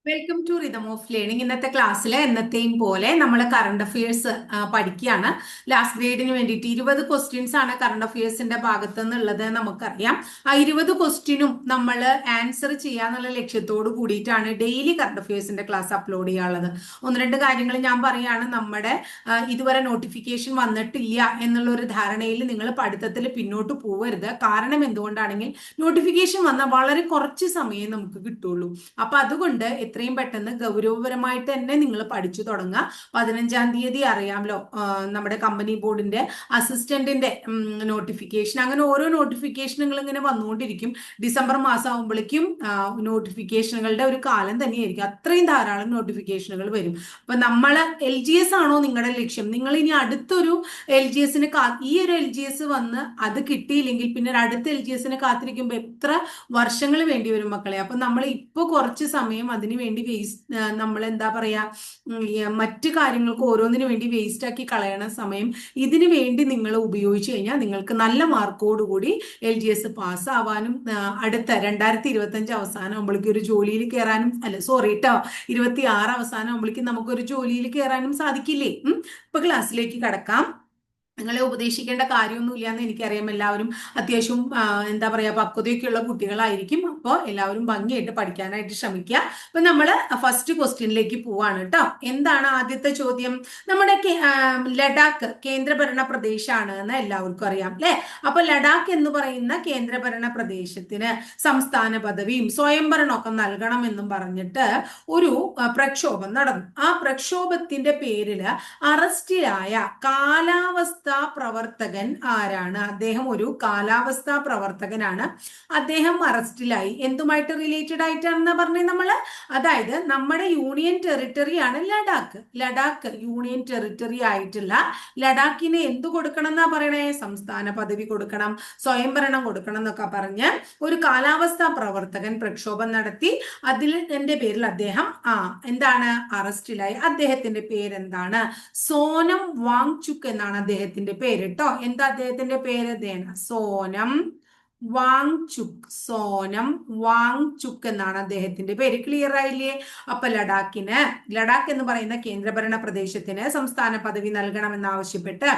Welcome to rhythm of learning. ഇന്നത്തെ ക്ലാസ്സിൽ എന്നത്തെയും പോലെ നമ്മൾ കറണ്ട് അഫയേഴ്സ് പഠിക്കുകയാണ്. ലാസ്റ്റ് ഗ്രേഡിന് വേണ്ടിയിട്ട് 20 ക്വസ്റ്റ്യൻസ് ആണ് കറണ്ട് അഫയേഴ്സിന്റെ ഭാഗത്ത് നിന്നുള്ളത് നമുക്കറിയാം. ആ 20 ക്വസ്റ്റ്യനും നമ്മൾ ആൻസർ ചെയ്യാന്നുള്ള ലക്ഷ്യത്തോട് കൂടിയിട്ടാണ് ഡെയിലി കറണ്ട് അഫയേഴ്സിന്റെ ക്ലാസ് അപ്ലോഡ് ചെയ്യാനുള്ളത്. ഒന്ന് രണ്ട് കാര്യങ്ങൾ ഞാൻ പറയാണ്. നമ്മുടെ ഇതുവരെ നോട്ടിഫിക്കേഷൻ വന്നിട്ടില്ല എന്നുള്ള ഒരു ധാരണയിൽ നിങ്ങൾ പഠിത്തത്തിൽ പിന്നോട്ട് പോവരുത്. കാരണം എന്തുകൊണ്ടാണെങ്കിൽ നോട്ടിഫിക്കേഷൻ വന്നാൽ വളരെ കുറച്ച് സമയം നമുക്ക് കിട്ടുള്ളൂ. അപ്പൊ അതുകൊണ്ട് എത്രയും പെട്ടെന്ന് ഗൗരവപരമായിട്ട് തന്നെ നിങ്ങൾ പഠിച്ചു തുടങ്ങുക. 15-ാം തീയതി അറിയാമല്ലോ നമ്മുടെ കമ്പനി ബോർഡിന്റെ അസിസ്റ്റന്റിന്റെ നോട്ടിഫിക്കേഷൻ. അങ്ങനെ ഓരോ നോട്ടിഫിക്കേഷനുകൾ ഇങ്ങനെ വന്നുകൊണ്ടിരിക്കും. ഡിസംബർ മാസം ആകുമ്പോഴേക്കും നോട്ടിഫിക്കേഷനുകളുടെ ഒരു കാലം തന്നെയായിരിക്കും. അത്രയും ധാരാളം നോട്ടിഫിക്കേഷനുകൾ വരും. അപ്പൊ നമ്മള് LGS ആണോ നിങ്ങളുടെ ലക്ഷ്യം? നിങ്ങൾ ഇനി അടുത്തൊരു LGSന് ഈ ഒരു LGS വന്ന് അത് കിട്ടിയില്ലെങ്കിൽ പിന്നെ അടുത്ത LGSന് കാത്തിരിക്കുമ്പോൾ എത്ര വർഷങ്ങൾ വേണ്ടി വരും മക്കളെ. അപ്പൊ നമ്മൾ ഇപ്പൊ കുറച്ച് സമയം അതിനു വേണ്ടി നമ്മൾ എന്താ പറയാ, മറ്റു കാര്യങ്ങൾക്ക് ഓരോന്നിനു വേണ്ടി വേസ്റ്റ് ആക്കി കളയണ സമയം ഇതിനു വേണ്ടി നിങ്ങൾ ഉപയോഗിച്ചു കഴിഞ്ഞാൽ നിങ്ങൾക്ക് നല്ല മാർക്കോടുകൂടി LGS പാസ് ആവാനും അടുത്ത 2025 അവസാനം ആകുമ്പോഴേക്കും ഒരു ജോലിയിൽ കയറാനും, അല്ല സോറി കേട്ടോ, 26 അവസാനം ആകുമ്പോഴേക്കും നമുക്കൊരു ജോലിയിൽ കയറാനും സാധിക്കില്ലേ? ഇപ്പൊ ക്ലാസ്സിലേക്ക് കടക്കാം. നിങ്ങളെ ഉപദേശിക്കേണ്ട കാര്യമൊന്നുമില്ല എന്ന് എനിക്കറിയാം. എല്ലാവരും അത്യാവശ്യം എന്താ പറയാ പക്വതയൊക്കെയുള്ള കുട്ടികളായിരിക്കും. അപ്പോൾ എല്ലാവരും ഭംഗിയായിട്ട് പഠിക്കാനായിട്ട് ശ്രമിക്കുക. അപ്പൊ നമ്മള് ഫസ്റ്റ് ക്വസ്റ്റ്യനിലേക്ക് പോവാണ് കേട്ടോ. എന്താണ് ആദ്യത്തെ ചോദ്യം? നമ്മുടെ ലഡാക്ക് കേന്ദ്രഭരണ പ്രദേശമാണ് എന്ന് എല്ലാവർക്കും അറിയാം അല്ലെ. അപ്പൊ ലഡാക്ക് എന്ന് പറയുന്ന കേന്ദ്രഭരണ പ്രദേശത്തിന് സംസ്ഥാന പദവിയും സ്വയംഭരണമൊക്കെ നൽകണമെന്നും പറഞ്ഞിട്ട് ഒരു പ്രക്ഷോഭം നടന്നു. ആ പ്രക്ഷോഭത്തിന്റെ പേരില് അറസ്റ്റിലായ കാലാവസ്ഥ പ്രവർത്തകൻ ആരാണ്? അദ്ദേഹം ഒരു കാലാവസ്ഥാ പ്രവർത്തകനാണ്. അദ്ദേഹം അറസ്റ്റിലായി. എന്തുമായിട്ട് റിലേറ്റഡ് ആയിട്ടാണെന്ന് പറഞ്ഞത് നമ്മള്, അതായത് നമ്മുടെ യൂണിയൻ ടെറിട്ടറിയാണ് ലഡാക്ക്. ലഡാക്ക് യൂണിയൻ ടെറിട്ടറി ആയിട്ടുള്ള ലഡാക്കിന് എന്തു കൊടുക്കണം എന്നാ പറയണേ? സംസ്ഥാന പദവി കൊടുക്കണം, സ്വയംഭരണം കൊടുക്കണം എന്നൊക്കെ പറഞ്ഞ് ഒരു കാലാവസ്ഥാ പ്രവർത്തകൻ പ്രക്ഷോഭം നടത്തി. അതിന്റെ പേരിൽ അദ്ദേഹം എന്താണ് അറസ്റ്റിലായി. അദ്ദേഹത്തിന്റെ പേരെന്താണ്? സോനം വാങ്ചുക് എന്നാണ് അദ്ദേഹത്തിന്റെ പേര് കേട്ടോ. എന്താ അദ്ദേഹത്തിന്റെ പേര്? സോനം വാങ്ചുക്. സോനം വാങ്ചുക് എന്നാണ് അദ്ദേഹത്തിന്റെ പേര്. ക്ലിയർ ആയില്ലേ? അപ്പൊ ലഡാക്ക് എന്ന് പറയുന്ന കേന്ദ്രഭരണ പ്രദേശത്തിന് സംസ്ഥാന പദവി നൽകണമെന്നാവശ്യപ്പെട്ട്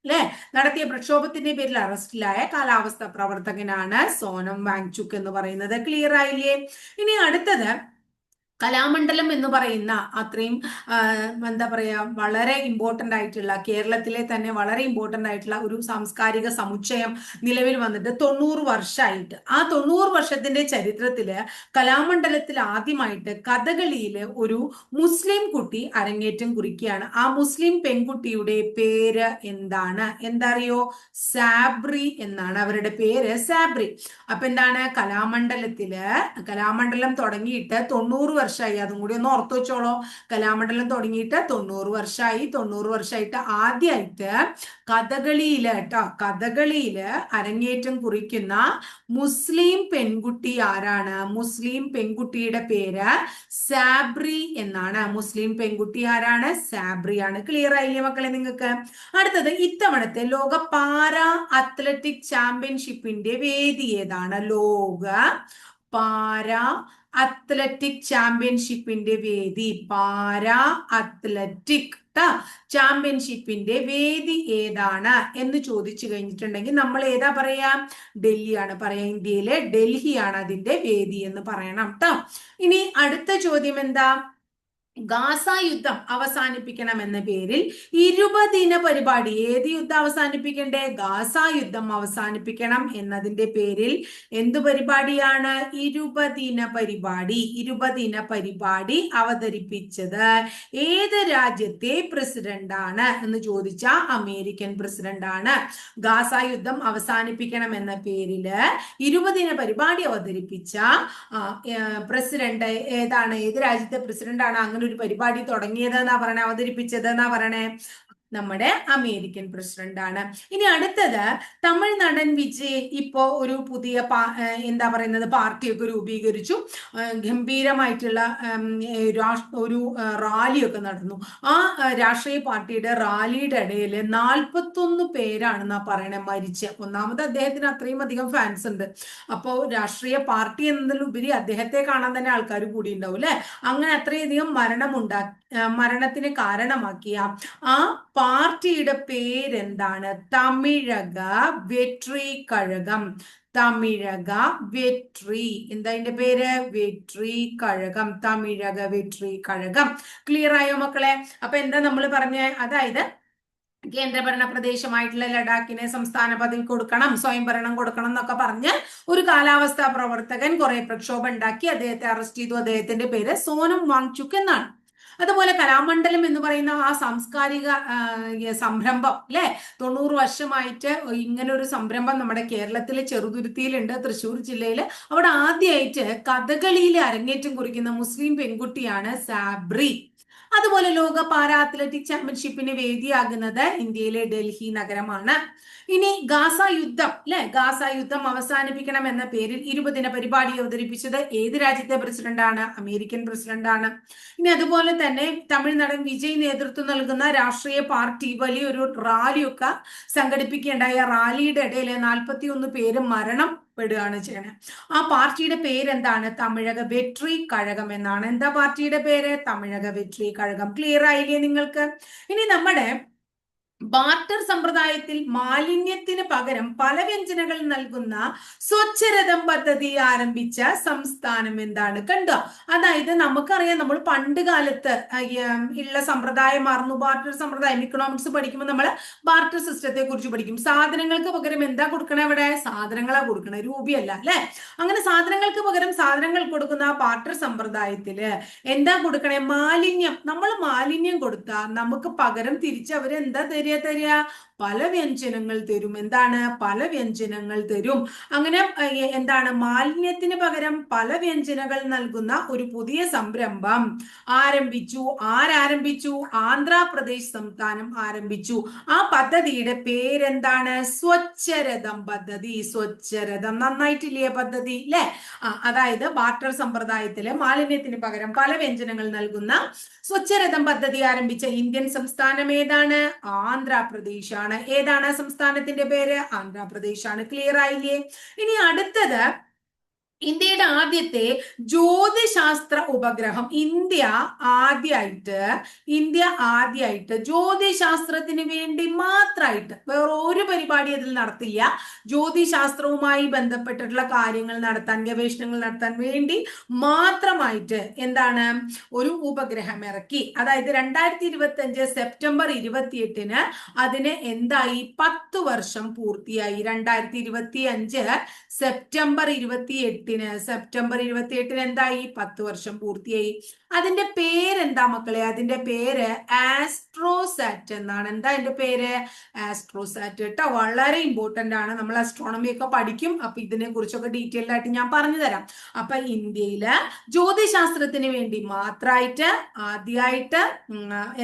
അല്ലെ നടത്തിയ പ്രക്ഷോഭത്തിന്റെ പേരിൽ അറസ്റ്റിലായ കാലാവസ്ഥ പ്രവർത്തകനാണ് സോനം വാങ്ചുക് എന്ന് പറയുന്നത്. ക്ലിയർ ആയില്ലേ? ഇനി അടുത്തത് കലാമണ്ഡലം എന്ന് പറയുന്ന അത്രയും എന്താ പറയാ വളരെ ഇമ്പോർട്ടന്റ് ആയിട്ടുള്ള, കേരളത്തിലെ തന്നെ വളരെ ഇമ്പോർട്ടന്റ് ആയിട്ടുള്ള ഒരു സാംസ്കാരിക സമുച്ചയം നിലവിൽ വന്നിട്ട് 90 വർഷമായിട്ട്. ആ 90 വർഷത്തിന്റെ ചരിത്രത്തില് കലാമണ്ഡലത്തിൽ ആദ്യമായിട്ട് കഥകളിയില് ഒരു മുസ്ലിം കുട്ടി അരങ്ങേറ്റം കുറിക്കുകയാണ്. ആ മുസ്ലിം പെൺകുട്ടിയുടെ പേര് എന്താണ്? എന്താ അറിയോ? സാബ്രി എന്നാണ് അവരുടെ പേര്. സാബ്രി. അപ്പൊ എന്താണ്? കലാമണ്ഡലം തുടങ്ങിയിട്ട് 90 വർഷമായി. അതും കൂടി ഒന്ന് ഓർത്തു വെച്ചോളോ. കലാമണ്ഡലം തുടങ്ങിയിട്ട് 90 വർഷമായി. 90 വർഷമായിട്ട് ആദ്യമായിട്ട് കഥകളിയില് അരങ്ങേറ്റം കുറിക്കുന്ന മുസ്ലിം പെൺകുട്ടി ആരാണ്? മുസ്ലിം പെൺകുട്ടിയുടെ പേര് സാബ്രി എന്നാണ്. മുസ്ലിം പെൺകുട്ടി ആരാണ്? സാബ്രിയാണ്. ക്ലിയർ ആയില്ലേ മക്കളെ നിങ്ങൾക്ക്? അടുത്തത്, ഇത്തവണത്തെ ലോക പാരാ അത്ലറ്റിക് ചാമ്പ്യൻഷിപ്പിന്റെ വേദി ഏതാണ്? ലോക പാരാ അത്ലറ്റിക് ചാമ്പ്യൻഷിപ്പിന്റെ വേദി, പാരാ അത്ലറ്റിക് ചാമ്പ്യൻഷിപ്പിന്റെ വേദി ഏതാണ് എന്ന് ചോദിച്ചു കഴിഞ്ഞിട്ടുണ്ടെങ്കിൽ നമ്മൾ ഏതാ പറയാ? ഡൽഹിയാണ് പറയാ. ഇന്ത്യയിലെ ഡൽഹിയാണ് അതിന്റെ വേദി എന്ന് പറയണം കേട്ടോ. ഇനി അടുത്ത ചോദ്യം എന്താ? ഗാസ യുദ്ധം അവസാനിപ്പിക്കണം എന്ന പേരിൽ 20 പരിപാടി. ഏത് യുദ്ധം അവസാനിപ്പിക്കണ്ടേ? ഗാസ യുദ്ധം അവസാനിപ്പിക്കണം എന്നതിന്റെ പേരിൽ എന്തു പരിപാടിയാണ്? 20 പരിപാടി അവതരിപ്പിച്ചത് ഏത് രാജ്യത്തെ പ്രസിഡന്റ് ആണ് എന്ന് ചോദിച്ചാൽ അമേരിക്കൻ പ്രസിഡന്റ് ആണ്. ഗാസ യുദ്ധം അവസാനിപ്പിക്കണം എന്ന പേരില് 20 പരിപാടി അവതരിപ്പിച്ച പ്രസിഡന്റ് ഏതാണ്? ഏത് രാജ്യത്തെ പ്രസിഡന്റ് ആണ് അങ്ങനെ ഒരു പരിപാടി തുടങ്ങിയത് എന്നാ പറയണേ? അവതരിപ്പിച്ചത് എന്നാ പറയണേ? നമ്മുടെ അമേരിക്കൻ പ്രസിഡന്റ് ആണ്. ഇനി അടുത്തത് തമിഴ് നടൻ വിജയ് ഇപ്പോ ഒരു പുതിയ എന്താ പറയുന്നത് പാർട്ടിയൊക്കെ രൂപീകരിച്ചു. ഗംഭീരമായിട്ടുള്ള ഒരു റാലിയൊക്കെ നടന്നു. ആ രാഷ്ട്രീയ പാർട്ടിയുടെ റാലിയുടെ ഇടയിൽ 41 പേരാണെന്നാ പറയണേ മരിച്ച്. ഒന്നാമത് അദ്ദേഹത്തിന് അത്രയും അധികം ഫാൻസ് ഉണ്ട്. അപ്പോ രാഷ്ട്രീയ പാർട്ടി എന്നതിലുപരി അദ്ദേഹത്തെ കാണാൻ തന്നെ ആൾക്കാർ കൂടി ഉണ്ടാവും അല്ലെ. അങ്ങനെ അത്രയധികം മരണത്തിന് കാരണമാക്കിയ ആ പാർട്ടിയുടെ പേരെന്താണ്? തമിഴക വെട്രി കഴകം. തമിഴക വെട്രി, എന്താ അതിന്റെ പേര്? വെട്രി കഴകം. തമിഴക വെട്രി കഴകം. ക്ലിയർ ആയോ മക്കളെ? അപ്പൊ എന്താ നമ്മൾ പറഞ്ഞ? അതായത് കേന്ദ്രഭരണ പ്രദേശമായിട്ടുള്ള ലഡാക്കിന് സംസ്ഥാന പദവി കൊടുക്കണം, സ്വയംഭരണം കൊടുക്കണം എന്നൊക്കെ പറഞ്ഞ് ഒരു കാലാവസ്ഥാ പ്രവർത്തകൻ കുറെ പ്രക്ഷോഭം ഉണ്ടാക്കി. അദ്ദേഹത്തെ അറസ്റ്റ് ചെയ്തു. അദ്ദേഹത്തിന്റെ പേര് സോനം വാങ്ചുക് എന്നാണ്. അതുപോലെ കലാമണ്ഡലം എന്ന് പറയുന്ന ആ സാംസ്കാരിക സംരംഭം അല്ലെ, 90 വർഷമായിട്ട് ഇങ്ങനെ ഒരു സംരംഭം നമ്മുടെ കേരളത്തിലെ ചെറുതുരുത്തിയിലുണ്ട്, തൃശ്ശൂർ ജില്ലയിൽ. അവിടെ ആദ്യമായിട്ട് കഥകളിയിലെ അരങ്ങേറ്റം കുറിക്കുന്ന മുസ്ലിം പെൺകുട്ടിയാണ് സാബ്രി. അതുപോലെ ലോക പാരാ അത്ലറ്റിക് ചാമ്പ്യൻഷിപ്പിന് വേദിയാകുന്നത് ഇന്ത്യയിലെ ഡൽഹി നഗരമാണ്. ഇനി ഗാസ യുദ്ധം അല്ലെ, ഗാസ യുദ്ധം അവസാനിപ്പിക്കണം എന്ന പേരിൽ 20 പരിപാടി അവതരിപ്പിച്ചത് ഏത് രാജ്യത്തെ പ്രസിഡന്റാണ്? അമേരിക്കൻ പ്രസിഡന്റാണ്. ഇനി അതുപോലെ തന്നെ തമിഴ്നാടൻ വിജയ് നേതൃത്വം നൽകുന്ന രാഷ്ട്രീയ പാർട്ടി വലിയൊരു റാലിയൊക്കെ സംഘടിപ്പിക്കുകയുണ്ടായ. റാലിയുടെ ഇടയിൽ 41 പേര് മരണപ്പെടുകയാണ് ചെയ്യണത്. ആ പാർട്ടിയുടെ പേരെന്താണ്? തമിഴക വെട്രി കഴകം എന്നാണ്. എന്താ പാർട്ടിയുടെ പേര്? തമിഴക വെട്രി കഴകം. ക്ലിയർ ആയില്ലേ നിങ്ങൾക്ക്? ഇനി നമ്മുടെ ബാർട്ടർ സമ്പ്രദായത്തിൽ മാലിന്യത്തിന് പകരം പല വ്യഞ്ജനങ്ങൾ നൽകുന്ന സ്വച്ഛരഥം പദ്ധതി ആരംഭിച്ച സംസ്ഥാനം എന്താണ്? കണ്ടോ? അതായത് നമുക്കറിയാം, നമ്മൾ പണ്ട് കാലത്ത് ഉള്ള സമ്പ്രദായമായിരുന്നു ബാർട്ടർ സമ്പ്രദായം. ഇക്കണോമിക്സ് പഠിക്കുമ്പോൾ നമ്മൾ ബാർട്ടർ സിസ്റ്റത്തെ കുറിച്ച് പഠിക്കും. സാധനങ്ങൾക്ക് പകരം എന്താ കൊടുക്കണേ? അവിടെ സാധനങ്ങളാ കൊടുക്കണേ, രൂപയല്ല അല്ലെ. അങ്ങനെ സാധനങ്ങൾക്ക് പകരം സാധനങ്ങൾ കൊടുക്കുന്ന ബാർട്ടർ സമ്പ്രദായത്തില് എന്താ കൊടുക്കണേ? മാലിന്യം. നമ്മൾ മാലിന്യം കൊടുത്താൽ നമുക്ക് പകരം തിരിച്ച് അവരെന്താ തരിക? പല വ്യഞ്ജനങ്ങൾ തരും. എന്താണ്? പല വ്യഞ്ജനങ്ങൾ തരും. അങ്ങനെ എന്താണ്? മാലിന്യത്തിന് പകരം പല വ്യഞ്ജനങ്ങൾ നൽകുന്ന ഒരു പുതിയ സംരംഭം ആരംഭിച്ചു. ആരാരംഭിച്ചു? ആന്ധ്രാപ്രദേശ് സംസ്ഥാനം ആരംഭിച്ചു. ആ പദ്ധതിയുടെ പേരെന്താണ്? സ്വച്ഛരഥം പദ്ധതി. സ്വച്ഛരഥം. നന്നായിട്ടില്ലേ പദ്ധതി അല്ലെ? അതായത് ബാർട്ടർ സമ്പ്രദായത്തില് മാലിന്യത്തിന് പകരം പല വ്യഞ്ജനങ്ങൾ നൽകുന്ന സ്വച്ഛരഥം പദ്ധതി ആരംഭിച്ച ഇന്ത്യൻ സംസ്ഥാനം ഏതാണ്? ആന്ധ്രാപ്രദേശ് ആണ്. ഏതാണ് സംസ്ഥാനത്തിന്റെ പേര്? ആന്ധ്രാപ്രദേശ് ആണ്. ക്ലിയർ ആയില്ലേ? ഇനി അടുത്തത് ഇന്ത്യയുടെ ആദ്യത്തെ ജ്യോതിശാസ്ത്ര ഉപഗ്രഹം. ഇന്ത്യ ആദ്യമായിട്ട് ജ്യോതിശാസ്ത്രത്തിന് വേണ്ടി മാത്രമായിട്ട്, വേറെ ഒരു പരിപാടി അതിൽ നടത്തില്ല. ജ്യോതിശാസ്ത്രവുമായി ബന്ധപ്പെട്ടിട്ടുള്ള കാര്യങ്ങൾ നടത്താൻ, ഗവേഷണങ്ങൾ നടത്താൻ വേണ്ടി മാത്രമായിട്ട് എന്താണ്? ഒരു ഉപഗ്രഹം ഇറക്കി. അതായത് 2025 സെപ്റ്റംബർ 28 അതിന് എന്തായി? 10 വർഷം പൂർത്തിയായി. 2025 സെപ്റ്റംബർ 28 എന്തായി? 10 വർഷം പൂർത്തിയായി. അതിന്റെ പേരെന്താ മക്കളെ? അതിന്റെ പേര് ആസ്ട്രോസാറ്റ് എന്നാണ്. എന്താ അതിന്റെ പേര്? ആസ്ട്രോസാറ്റ് കേട്ടോ. വളരെ ഇമ്പോർട്ടന്റ് ആണ്. നമ്മൾ അസ്ട്രോണമി ഒക്കെ പഠിക്കും. അപ്പൊ ഇതിനെ കുറിച്ചൊക്കെ ഡീറ്റെയിൽഡ് ആയിട്ട് ഞാൻ പറഞ്ഞു തരാം. അപ്പൊ ഇന്ത്യയില് ജ്യോതിശാസ്ത്രത്തിന് വേണ്ടി മാത്രമായിട്ട് ആദ്യമായിട്ട്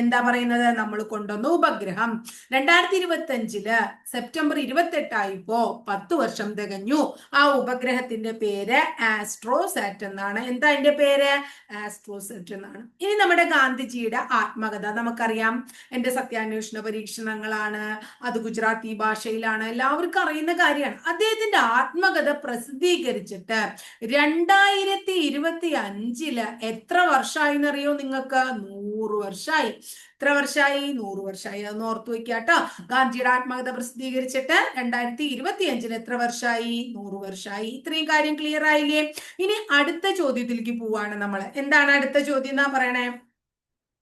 എന്താ പറയുന്നത്? നമ്മൾ കൊണ്ടുവന്ന ഉപഗ്രഹം 2025 സെപ്റ്റംബർ 28 ആയപ്പോ 10 വർഷം തികഞ്ഞു. ആ ഉപഗ്രഹത്തിന്റെ പേര് ആസ്ട്രോസാറ്റ് എന്നാണ്. എന്താ അതിന്റെ പേര്? ആസ്ട്രോസാറ്റ് എന്നാണ്. ഇനി നമ്മുടെ ഗാന്ധിജിയുടെ ആത്മകഥ നമുക്കറിയാം. എന്റെ സത്യാന്വേഷണ പരീക്ഷണങ്ങളാണ്, അത് ഗുജറാത്തി ഭാഷയിലാണ്, എല്ലാവർക്കും അറിയുന്ന കാര്യമാണ്. അദ്ദേഹത്തിന്റെ ആത്മകഥ പ്രസിദ്ധീകരിച്ചിട്ട് 2025 എത്ര വർഷമായി എന്നറിയോ നിങ്ങൾക്ക്? 100 വർഷമായി. എത്ര വർഷമായി? 100 വർഷമായി. അതൊന്ന് ഓർത്തു വെക്കുക കേട്ടോ. ഗാന്ധിജിയുടെ ആത്മകഥ പ്രസിദ്ധീകരിച്ചിട്ട് 2025 എത്ര വർഷമായി? 100 വർഷമായി. ഇത്രയും കാര്യം ക്ലിയർ ആയില്ലേ? ഇനി അടുത്ത ചോദ്യത്തിലേക്ക് പോവാണ് നമ്മൾ. എന്താണ് അടുത്ത ചോദ്യം എന്നാ പറയണേ?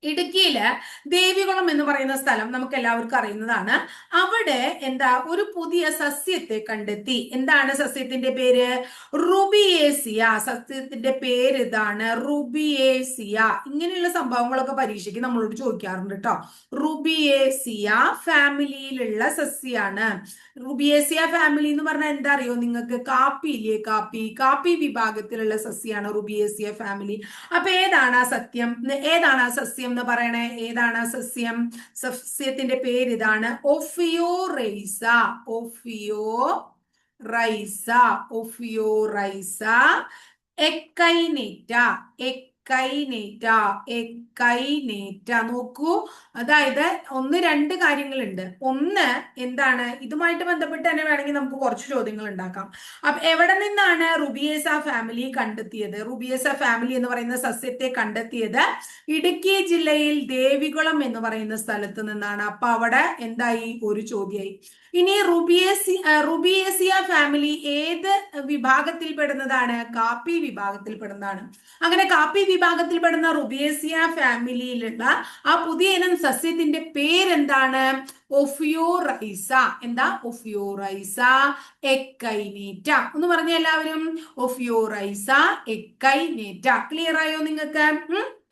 ഇടുക്കിയില് ദേവികുളം എന്ന് പറയുന്ന സ്ഥലം നമുക്ക് എല്ലാവർക്കും അറിയുന്നതാണ്. അവിടെ എന്താ? ഒരു പുതിയ സസ്യത്തെ കണ്ടെത്തി. എന്താണ് സസ്യത്തിന്റെ പേര്? റുബിയേസിയ. സസ്യത്തിന്റെ പേര് ഇതാണ്, റുബിയേസിയ. ഇങ്ങനെയുള്ള സംഭവങ്ങളൊക്കെ പരീക്ഷയ്ക്ക് നമ്മളോട് ചോദിക്കാറുണ്ട് കേട്ടോ. റുബിയേസിയ ഫാമിലിയിലുള്ള സസ്യാണ്. റുബിയേസിയ ഫാമിലി എന്ന് പറഞ്ഞാൽ എന്താ അറിയോ നിങ്ങൾക്ക്? കാപ്പി ഇല്ലേ? കാപ്പി വിഭാഗത്തിലുള്ള സസ്യമാണ് റുബിയേസിയ ഫാമിലി. അപ്പൊ ഏതാണ് ആ സസ്യം സസ്യം എന്ന് പറയണേ? ഏതാണ് സസ്യം? സസ്യത്തിന്റെ പേര് ഇതാണ്, ഒഫിയോറൈസ. ഒഫിയോറൈസ. ഒഫിയോറൈസ എക്കൈനേറ്റ. എക്കൈനേറ്റ. എക്കൈനേറ്റ. നോക്കൂ, അതായത് രണ്ട് കാര്യങ്ങളുണ്ട്. ഒന്ന് എന്താണ്, ഇതുമായിട്ട് ബന്ധപ്പെട്ട് തന്നെ വേണമെങ്കിൽ നമുക്ക് കുറച്ച് ചോദ്യങ്ങൾ ഉണ്ടാക്കാം. അപ്പൊ എവിടെ നിന്നാണ് റുബിയേസ ഫാമിലി കണ്ടെത്തിയത്? റുബിയേസ ഫാമിലി എന്ന് പറയുന്ന സസ്യത്തെ കണ്ടെത്തിയത് ഇടുക്കി ജില്ലയിൽ ദേവികുളം എന്ന് പറയുന്ന സ്ഥലത്ത് നിന്നാണ്. അപ്പൊ അവിടെ എന്തായി? ഒരു ചോദ്യമായി. ഇനി റുബിയേസിയ ഫാമിലി ഏത് വിഭാഗത്തിൽ പെടുന്നതാണ്? കാപ്പി വിഭാഗത്തിൽ പെടുന്നതാണ്. അങ്ങനെ കാപ്പി വിഭാഗത്തിൽ പെടുന്ന റുബിയേസിയ ഫാമിലിയിലുള്ള ആ പുതിയ ഇനം സസ്യത്തിന്റെ പേരെന്താണ്? ഒഫിയോറൈസ. എന്താ? ഒഫിയോറൈസ എക്കൈനേറ്റ. ഒന്ന് പറഞ്ഞ എല്ലാവരും, ഒഫിയോറൈസ എക്കൈനേറ്റ. ക്ലിയർ ആയോ നിങ്ങൾക്ക്?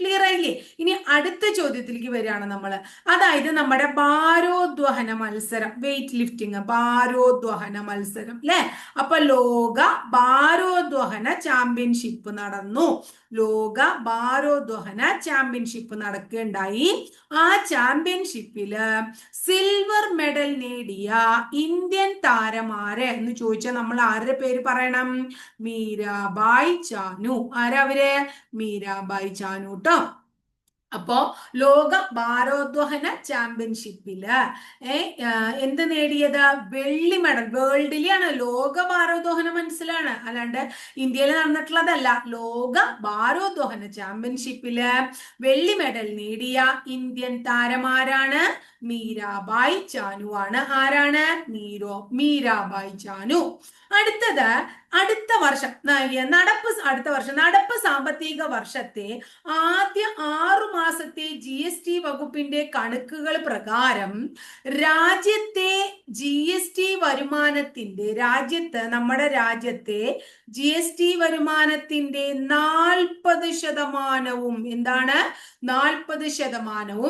ക്ലിയർ ആയില്ലേ? ഇനി അടുത്ത ചോദ്യത്തിലേക്ക് വരികയാണ് നമ്മൾ. അതായത് നമ്മുടെ ഭാരോദ്വഹന മത്സരം, വെയിറ്റ് ലിഫ്റ്റിംഗ്, ഭാരോദ്വഹന മത്സരം അല്ലെ? അപ്പൊ ലോക ഭാരോദ്വഹന ചാമ്പ്യൻഷിപ്പ് നടന്നു. ലോക ഭാരോദ്വഹന ചാമ്പ്യൻഷിപ്പ് നടക്കുകയുണ്ടായി. ആ ചാമ്പ്യൻഷിപ്പില് സിൽവർ മെഡൽ നേടിയ ഇന്ത്യൻ താരമാര് എന്ന് ചോദിച്ചാൽ നമ്മൾ ആരുടെ പേര് പറയണം? മീരാബായ് ചാനു. ആരാ അവര്? മീരാബായ് ചാനു ട്ടോ. അപ്പോ ലോക ഭാരോദ്വഹന ചാമ്പ്യൻഷിപ്പില് എന്ത് നേടിയത്? വെള്ളി മെഡൽ. വേൾഡിലെയാണ്, ലോക ഭാരോദ്വഹന മനസ്സിലാണ്, അല്ലാണ്ട് ഇന്ത്യയിൽ നടന്നിട്ടുള്ളതല്ല. ലോക ഭാരോദ്വഹന ചാമ്പ്യൻഷിപ്പില് വെള്ളി മെഡൽ നേടിയ ഇന്ത്യൻ താരമാരാണ്? മീരാബായ് ചാനു ആണ്. ആരാണ്? മീരാബായ് ചാനു. അടുത്തത്, അടുത്ത വർഷം നടപ്പ് സാമ്പത്തിക വർഷത്തെ ആദ്യ 6 മാസത്തെ GST വകുപ്പിന്റെ കണക്കുകൾ പ്രകാരം രാജ്യത്തെ GST വരുമാനത്തിന്റെ, നമ്മുടെ രാജ്യത്തെ GST വരുമാനത്തിന്റെ 40% എന്താണ്? 40%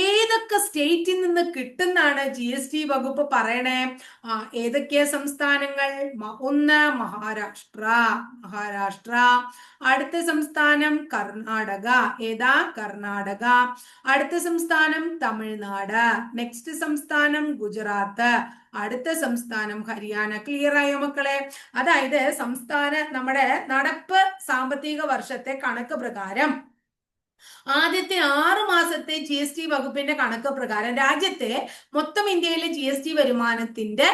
ഏതൊക്കെ സ്റ്റേറ്റിൽ നിന്ന് കിട്ടുന്നാണ് GST വകുപ്പ് പറയണേ? ഏതൊക്കെയാ സംസ്ഥാനങ്ങൾ? ഒന്ന് മഹാരാഷ്ട്ര. അടുത്ത സംസ്ഥാനം കർണാടക. ഏതാ? കർണാടക. അടുത്ത സംസ്ഥാനം തമിഴ്നാട്. നെക്സ്റ്റ് സംസ്ഥാനം ഗുജറാത്ത്. അടുത്ത സംസ്ഥാനം ഹരിയാന. ക്ലിയർ ആയോ മക്കളെ? അതായത് നമ്മുടെ നടപ്പ് സാമ്പത്തിക വർഷത്തെ കണക്ക് പ്രകാരം ആദ്യത്തെ 6 മാസത്തെ GST വകുപ്പിന്റെ കണക്ക് പ്രകാരം രാജ്യത്തെ മൊത്തം ഇന്ത്യയിലെ GST വരുമാനത്തിന്റെ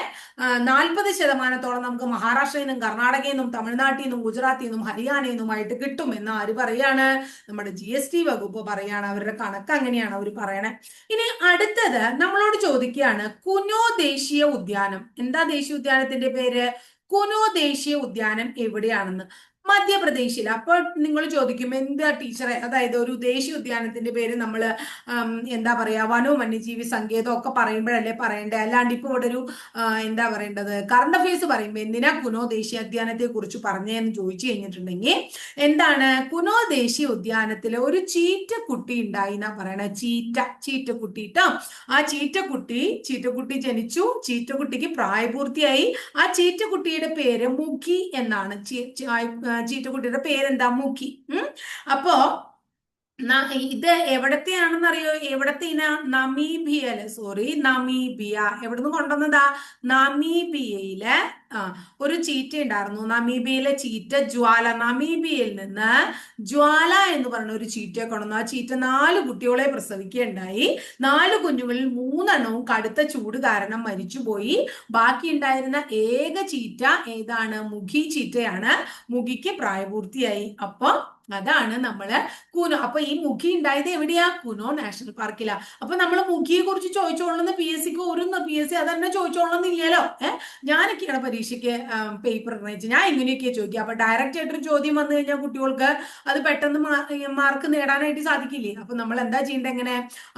40% നമുക്ക് മഹാരാഷ്ട്രയിൽ നിന്നും കർണാടകയിൽ നിന്നും തമിഴ്നാട്ടിൽ നിന്നും ഗുജറാത്തിൽ നിന്നും ഹരിയാനയിൽ നിന്നുമായിട്ട് കിട്ടുമെന്ന് ആര് പറയാണ്? നമ്മുടെ GST വകുപ്പ് പറയാണ്. അവരുടെ കണക്ക് അങ്ങനെയാണ് അവർ പറയണേ. ഇനി അടുത്തത് നമ്മളോട് ചോദിക്കുകയാണ്, കുനോ ദേശീയ ഉദ്യാനം. എന്താ ദേശീയ ഉദ്യാനത്തിന്റെ പേര്? കുനോ ദേശീയ ഉദ്യാനം എവിടെയാണെന്ന്? മധ്യപ്രദേശിൽ. അപ്പോൾ നിങ്ങൾ ചോദിക്കും, എന്താ ടീച്ചറെ, അതായത് ഒരു ദേശീയ ഉദ്യാനത്തിന്റെ പേര് നമ്മൾ എന്താ പറയാ, വനവും വന്യജീവി സങ്കേതം ഒക്കെ പറയുമ്പോഴല്ലേ പറയണ്ടേ? അല്ലാണ്ട് ഇപ്പൊ ഇവിടെ ഒരു എന്താ പറയേണ്ടത്, കറണ്ട് അഫയേഴ്സ് പറയുമ്പോൾ എന്തിനാ കുനോ ദേശീയോദ്യാനത്തെ കുറിച്ച് പറഞ്ഞതെന്ന് ചോദിച്ചു കഴിഞ്ഞിട്ടുണ്ടെങ്കിൽ, എന്താണ് കുനോ ദേശീയ ഉദ്യാനത്തില് ഒരു ചീറ്റക്കുട്ടി ഉണ്ടായി എന്നാ പറയണ. ചീറ്റക്കുട്ടി ട്ടോ. ആ ചീറ്റക്കുട്ടി ജനിച്ചു. ചീറ്റക്കുട്ടിക്ക് പ്രായപൂർത്തിയായി. ആ ചീറ്റക്കുട്ടിയുടെ പേര് മുഖി എന്നാണ്. ചീറ്റക്കുട്ടിയുടെ പേരെന്താ? മുഖി. അപ്പോ ഇത് എവിടത്തെയാണെന്ന് അറിയോ? എവിടത്തെ ഇന? നമീബിയ. എവിടുന്ന് കൊണ്ടുവന്നതാ? നമീബിയയിലെ ഒരു ചീറ്റ ഉണ്ടായിരുന്നു. നമീബിയയിലെ ചീറ്റ ജ്വാല. നമീബിയയിൽ നിന്ന് ജ്വാല എന്ന് പറഞ്ഞ ഒരു ചീറ്റയെ കൊണ്ടുവന്നു. ആ ചീറ്റ 4 കുട്ടികളെ പ്രസവിക്കുകയുണ്ടായി. 4 കുഞ്ഞുങ്ങളിൽ 3 എണ്ണവും കടുത്ത ചൂട് കാരണം മരിച്ചുപോയി. ബാക്കി ഉണ്ടായിരുന്ന ഏക ചീറ്റ ഏതാണ്? മുഖി ചീറ്റയാണ്. മുഖിക്ക് പ്രായപൂർത്തിയായി. അപ്പൊ അതാണ് നമ്മള് കുനോ. അപ്പൊ ഈ മുഖി ഉണ്ടായത് എവിടെയാ? കുനോ നാഷണൽ പാർക്കിലാ. അപ്പൊ നമ്മൾ മുഖിയെ കുറിച്ച് ചോദിച്ചോളന്ന് PSCക്ക് ഒരു PSC അതന്നെ ചോദിച്ചോളന്നില്ലല്ലോ. ഞാനൊക്കെയാണ് പരീക്ഷയ്ക്ക് പേപ്പർ നിർണയിച്ച് ഞാൻ ഇങ്ങനെയൊക്കെയാ ചോദിക്കുക. അപ്പൊ ഡയറക്റ്റ് ആയിട്ടൊരു ചോദ്യം വന്നു കഴിഞ്ഞാൽ കുട്ടികൾക്ക് അത് പെട്ടെന്ന് മാർക്ക് നേടാനായിട്ട് സാധിക്കില്ലേ? അപ്പൊ നമ്മൾ എന്താ ചെയ്യേണ്ടത്? എങ്ങനെ?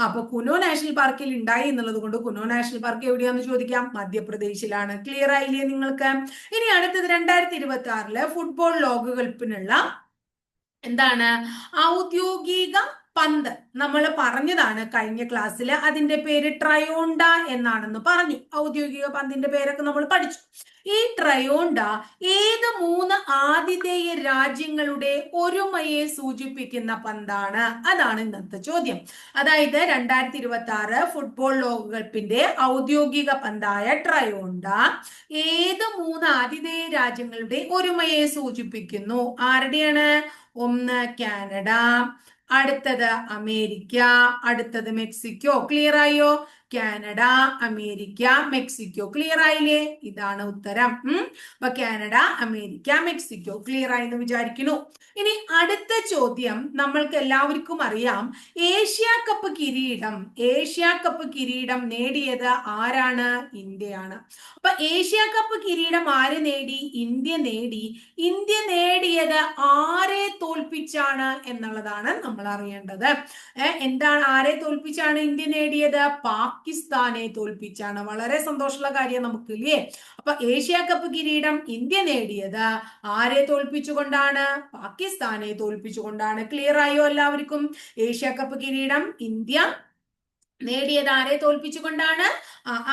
അപ്പൊ കുനോ നാഷണൽ പാർക്കിൽ ഉണ്ടായി എന്നുള്ളത് കൊണ്ട് കുനോ നാഷണൽ പാർക്ക് എവിടെയാന്ന് ചോദിക്കാം. മധ്യപ്രദേശിലാണ്. ക്ലിയർ ആയില്ലേ നിങ്ങൾക്ക്? ഇനി അടുത്തത് 2026 ഫുട്ബോൾ ലോകകപ്പിനുള്ള എന്താണ്? ഔദ്യോഗിക പന്ത് നമ്മൾ പറഞ്ഞതാണ് കഴിഞ്ഞ ക്ലാസ്സിൽ. അതിന്റെ പേര് ട്രയോണ്ട എന്നാണെന്ന് പറഞ്ഞു. ഔദ്യോഗിക പന്തിന്റെ പേരൊക്കെ നമ്മൾ പഠിച്ചു. ഈ ട്രയോണ്ട ഏത് 3 ആതിഥേയ രാജ്യങ്ങളുടെ ഒരുമയെ സൂചിപ്പിക്കുന്ന പന്താണ്? അതാണ് ഇന്നത്തെ ചോദ്യം. അതായത് 2026 ഫുട്ബോൾ ലോകകപ്പിന്റെ ഔദ്യോഗിക പന്തായ ട്രയോണ്ട ഏത് 3 ആതിഥേയ രാജ്യങ്ങളുടെ ഒരുമയെ സൂചിപ്പിക്കുന്നു? ആരുടെയാണ്? ഒന്ന് കാനഡ, അടുത്തത് അമേരിക്ക, അടുത്തത് മെക്സിക്കോ. ക്ലിയർ ആയോ? Canada, America, Mexico. ക്ലിയർ ആയില്ലേ? ഇതാണ് ഉത്തരം. അപ്പൊ കാനഡ, അമേരിക്ക, മെക്സിക്കോ. ക്ലിയർ ആയി എന്ന് വിചാരിക്കുന്നു. ഇനി അടുത്ത ചോദ്യം നമ്മൾക്ക് എല്ലാവർക്കും അറിയാം. ഏഷ്യ കപ്പ് കിരീടം നേടിയത് ആരാണ്? ഇന്ത്യയാണ്. അപ്പൊ ഏഷ്യ കപ്പ് കിരീടം ആര് നേടി? ഇന്ത്യ നേടി. ഇന്ത്യ നേടിയത് ആരെ തോൽപ്പിച്ചാണ് എന്നുള്ളതാണ് നമ്മൾ അറിയേണ്ടത്. എന്താണ്? ആരെ തോൽപ്പിച്ചാണ് ഇന്ത്യ നേടിയത്? പാകിസ്ഥാനെ തോൽപ്പിച്ചാണ്. വളരെ സന്തോഷമുള്ള കാര്യം നമുക്ക്, ഇല്ലേ? അപ്പൊ ഏഷ്യ കപ്പ് കിരീടം ഇന്ത്യ നേടിയത് ആരെ തോൽപ്പിച്ചുകൊണ്ടാണ്? പാകിസ്ഥാനെ തോൽപ്പിച്ചുകൊണ്ടാണ്. ക്ലിയർ ആയോ എല്ലാവർക്കും? ഏഷ്യ കപ്പ് കിരീടം ഇന്ത്യ നേടിയത് ആരെ തോൽപ്പിച്ചുകൊണ്ടാണ്?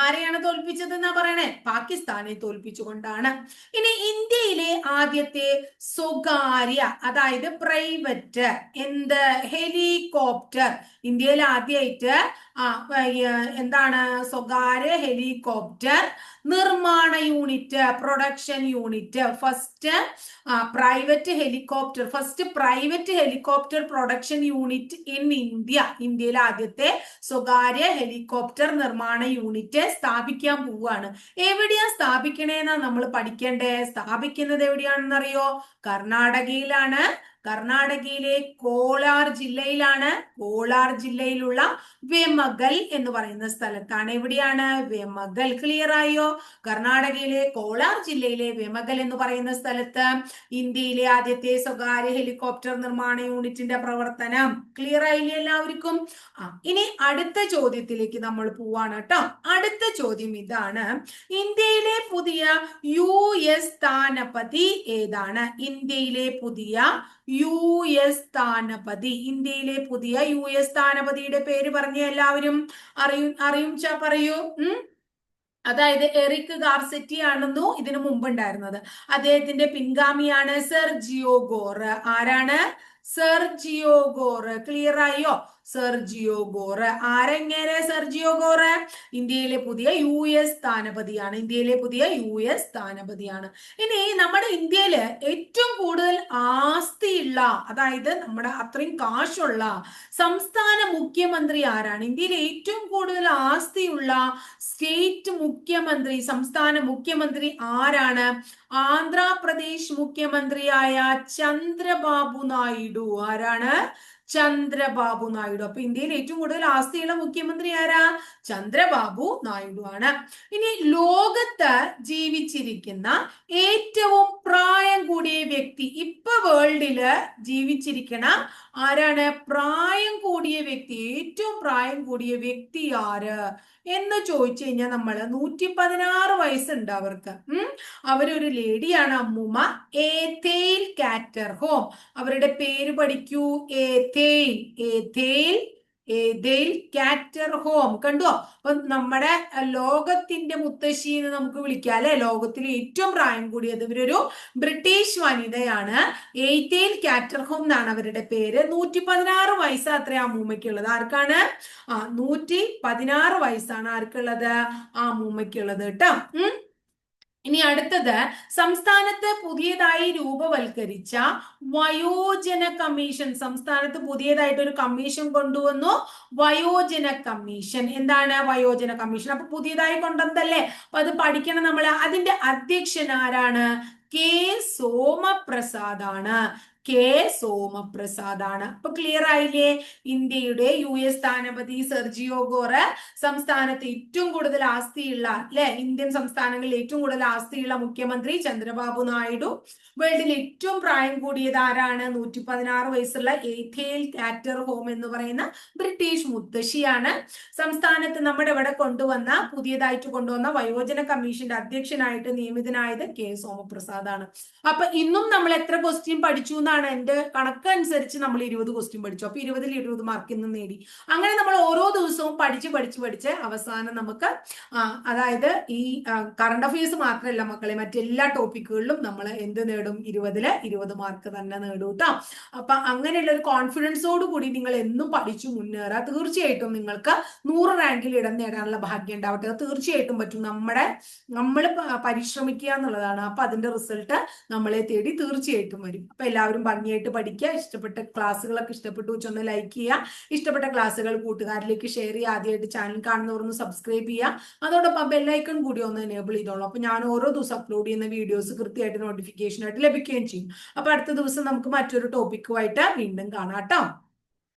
ആരെയാണ് തോൽപ്പിച്ചത് എന്നാ പറയണേ? പാകിസ്ഥാനെ തോൽപ്പിച്ചുകൊണ്ടാണ്. ഇനി ഇന്ത്യയിലെ ആദ്യത്തെ സ്വകാര്യ, അതായത് പ്രൈവറ്റ് ഹെലികോപ്റ്റർ, ഇന്ത്യയിൽ ആദ്യമായിട്ട് എന്താണ്? സ്വകാര്യ ഹെലികോപ്റ്റർ നിർമ്മാണ unit, production unit. First private helicopter production unit in ഇന്ത്യയിൽ ആദ്യത്തെ സ്വകാര്യ ഹെലികോപ്റ്റർ നിർമ്മാണ യൂണിറ്റ് സ്ഥാപിക്കാൻ പോവുകയാണ്. എവിടെയാ സ്ഥാപിക്കണേന്നാ നമ്മൾ പഠിക്കേണ്ടേ? സ്ഥാപിക്കുന്നത് എവിടെയാണെന്നറിയോ? കർണാടകയിലാണ്. കർണാടകയിലെ കോലാർ ജില്ലയിലുള്ള വെമഗൽ എന്ന് പറയുന്ന സ്ഥലത്താണ്. എവിടെയാണ്? വെമഗൽ. ക്ലിയർ ആയോ? കർണാടകയിലെ കോലാർ ജില്ലയിലെ വെമഗൽ എന്ന് പറയുന്ന സ്ഥലത്ത് ഇന്ത്യയിലെ ആദ്യത്തെ സ്വകാര്യ ഹെലികോപ്റ്റർ നിർമ്മാണ യൂണിറ്റിന്റെ പ്രവർത്തനം. ക്ലിയർ ആയില്ലേ എല്ലാവർക്കും? ഇനി അടുത്ത ചോദ്യത്തിലേക്ക് നമ്മൾ പോവാണ് കേട്ടോ. അടുത്ത ചോദ്യം ഇതാണ്. ഇന്ത്യയിലെ പുതിയ US സ്ഥാനപതി ഏതാണ്? ഇന്ത്യയിലെ പുതിയ US സ്ഥാനപതിയുടെ പേര് പറഞ്ഞ എല്ലാവരും പറയൂ. അതായത് എറിക് ഗാർസെറ്റി ആണെന്നു ഇതിനു മുമ്പ് ഉണ്ടായിരുന്നത്. അദ്ദേഹത്തിന്റെ പിൻഗാമിയാണ് സെർജിയോ ഗോർ. ആരാണ്? Sergio Gor. ക്ലിയർ ആയോ? Sergio Gor. ആരെങ്ങനെ? സെർജിയോ ഗോർ ഇന്ത്യയിലെ പുതിയ US സ്ഥാനപതിയാണ്. ഇനി നമ്മുടെ ഇന്ത്യയില് ഏറ്റവും കൂടുതൽ ആസ്തിയുള്ള, അതായത് നമ്മുടെ അത്രയും കാശുള്ള സംസ്ഥാന മുഖ്യമന്ത്രി ആരാണ്? ഇന്ത്യയിൽ ഏറ്റവും കൂടുതൽ ആസ്തിയുള്ള സംസ്ഥാന മുഖ്യമന്ത്രി ആരാണ്? ആന്ധ്രാപ്രദേശ് മുഖ്യമന്ത്രിയായ ചന്ദ്രബാബു നായിഡു. ആരാണ്? ചന്ദ്രബാബു നായിഡു. അപ്പൊ ഇന്ത്യയിൽ ഏറ്റവും കൂടുതൽ ആസ്തിയുള്ള മുഖ്യമന്ത്രി ആരാ? ചന്ദ്രബാബു നായിഡു ആണ്. ഇനി ലോകത്ത് ജീവിച്ചിരിക്കുന്ന ഏറ്റവും പ്രായം കൂടിയ വ്യക്തി, ഇപ്പൊ വേൾഡില് ജീവിച്ചിരിക്കണ ആരാണ്? ഏറ്റവും പ്രായം കൂടിയ വ്യക്തി ആര് എന്ന് ചോദിച്ചു കഴിഞ്ഞാൽ നമ്മള് 116 വയസ്സുണ്ട് അവർക്ക്. അവരൊരു ലേഡിയാണ്, അമ്മൂമ്മ ഏഥേൽ കാറ്റർഹോം. അവരുടെ പേര് പഠിക്കൂ. ഏഥേൽ കാറ്റർഹോം. കണ്ടോ? അപ്പൊ നമ്മുടെ ലോകത്തിന്റെ മുത്തശ്ശി എന്ന് നമുക്ക് വിളിക്കാം അല്ലെ? ലോകത്തിലെ ഏറ്റവും പ്രായം കൂടിയത് ഇവരൊരു ബ്രിട്ടീഷ് വനിതയാണ്. ഏഥേൽ കാറ്റർഹോം എന്നാണ് അവരുടെ പേര്. 116 വയസ്സാണ് അത്ര അമ്മൂമ്മയ്ക്കുള്ളത്. ആർക്കാണ്? 116 വയസ്സാണ് ആർക്കുള്ളത്? ആ അമ്മൂമ്മയ്ക്കുള്ളത് കേട്ടോ. ഇനി അടുത്തത്, സംസ്ഥാനത്ത് പുതിയതായി രൂപവൽക്കരിച്ച വയോജന കമ്മീഷൻ. സംസ്ഥാനത്ത് പുതിയതായിട്ട് ഒരു കമ്മീഷൻ കൊണ്ടുവന്നു, വയോജന കമ്മീഷൻ. എന്താണ് വയോജന കമ്മീഷൻ? അപ്പൊ പുതിയതായി കൊണ്ടുവന്നതല്ലേ, അപ്പൊ അത് പഠിക്കണം നമ്മൾ. അതിന്റെ അധ്യക്ഷൻ ആരാണ്? സോമപ്രസാദ് ആണ്. അപ്പൊ ക്ലിയർ ആയില്ലേ? ഇന്ത്യയുടെ US സ്ഥാനപതി സെർജിയോ ഗോർ, സംസ്ഥാനത്ത് ഏറ്റവും കൂടുതൽ ആസ്തിയുള്ള ഇന്ത്യൻ സംസ്ഥാനങ്ങളിൽ ഏറ്റവും കൂടുതൽ ആസ്തിയുള്ള മുഖ്യമന്ത്രി ചന്ദ്രബാബു നായിഡു. വേൾഡിൽ ഏറ്റവും പ്രായം കൂടിയത് ആരാണ്? 116 വയസ്സുള്ള ഏഥേൽ കാറ്റർഹോം എന്ന് പറയുന്ന ബ്രിട്ടീഷ് മുത്തശ്ശിയാണ്. സംസ്ഥാനത്ത് നമ്മുടെ ഇവിടെ പുതിയതായിട്ട് കൊണ്ടുവന്ന വയോജന കമ്മീഷന്റെ അധ്യക്ഷനായിട്ട് നിയമിതനായത് സോമപ്രസാദ് ആണ്. അപ്പൊ ഇന്നും നമ്മൾ എത്ര ക്വസ്റ്റ്യൻ പഠിച്ചു എന്താണ് എന്റെ കണക്കനുസരിച്ച് നമ്മൾ 20 ക്വസ്റ്റ്യൻ പഠിച്ചു. അപ്പൊ 20ൽ 20 മാർക്ക് ഇന്ന് നേടി. അങ്ങനെ നമ്മൾ ഓരോ ദിവസവും പഠിച്ച് അവസാനം നമുക്ക് അതായത് ഈ കറണ്ട് അഫയേഴ്സ് മാത്രമല്ല മക്കളെ, മറ്റെല്ലാ ടോപ്പിക്കുകളിലും നമ്മൾ എന്ത് നേടും? 20ൽ 20 മാർക്ക് തന്നെ നേടും കേട്ടോ. അപ്പൊ അങ്ങനെയുള്ള ഒരു കോൺഫിഡൻസോട് കൂടി നിങ്ങൾ എന്നും പഠിച്ചു മുന്നേറുക. തീർച്ചയായിട്ടും നിങ്ങൾക്ക് 100 റാങ്കിൽ ഇടം നേടാനുള്ള ഭാഗ്യം ഉണ്ടാവട്ടെ. തീർച്ചയായിട്ടും പറ്റും. നമ്മൾ പരിശ്രമിക്കുക എന്നുള്ളതാണ്. അപ്പൊ അതിന്റെ റിസൾട്ട് നമ്മളെ തേടി തീർച്ചയായിട്ടും വരും. അപ്പൊ എല്ലാവരും ഭംഗിയായിട്ട് പഠിക്കുക. ഇഷ്ടപ്പെട്ട ക്ലാസ്സുകളൊക്കെ ഇഷ്ടപ്പെട്ടു വെച്ചൊന്ന് ലൈക്ക് ചെയ്യുക. ഇഷ്ടപ്പെട്ട ക്ലാസ്സുകൾ കൂട്ടുകാരിലേക്ക് ഷെയർ ചെയ്യുക. ആദ്യമായിട്ട് ചാനൽ കാണുന്നവരൊന്ന് സബ്സ്ക്രൈബ് ചെയ്യുക. അതോടൊപ്പം ബെല്ലൈക്കൺ കൂടി ഒന്ന് എനേബിൾ ചെയ്തോളൂ. അപ്പൊ ഞാൻ ഓരോ ദിവസം അപ്ലോഡ് ചെയ്യുന്ന വീഡിയോസ് കൃത്യമായിട്ട് നോട്ടിഫിക്കേഷൻ ആയിട്ട് ലഭിക്കുകയും ചെയ്യും. അപ്പൊ അടുത്ത ദിവസം നമുക്ക് മറ്റൊരു ടോപ്പിക്കുമായിട്ട് വീണ്ടും കാണാം കേട്ടോ.